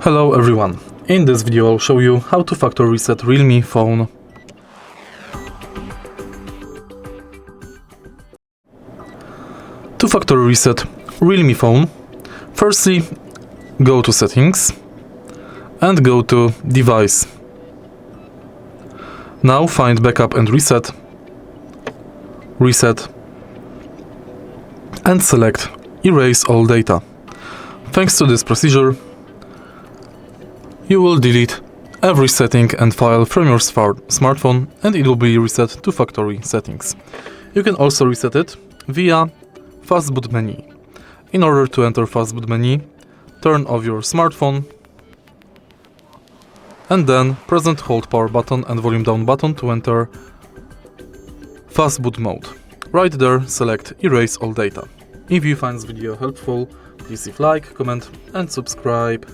Hello everyone, in this video I'll show you how to factory reset Realme phone. To factory reset Realme phone, firstly go to settings and go to device. Now find backup and reset, and select erase all data. Thanks to this procedure, you will delete every setting and file from your smartphone and it will be reset to factory settings. You can also reset it via Fastboot menu. In order to enter Fastboot menu, turn off your smartphone and then press and hold power button and volume down button to enter Fastboot mode. Right there, select erase all data. If you find this video helpful, please leave like, comment and subscribe.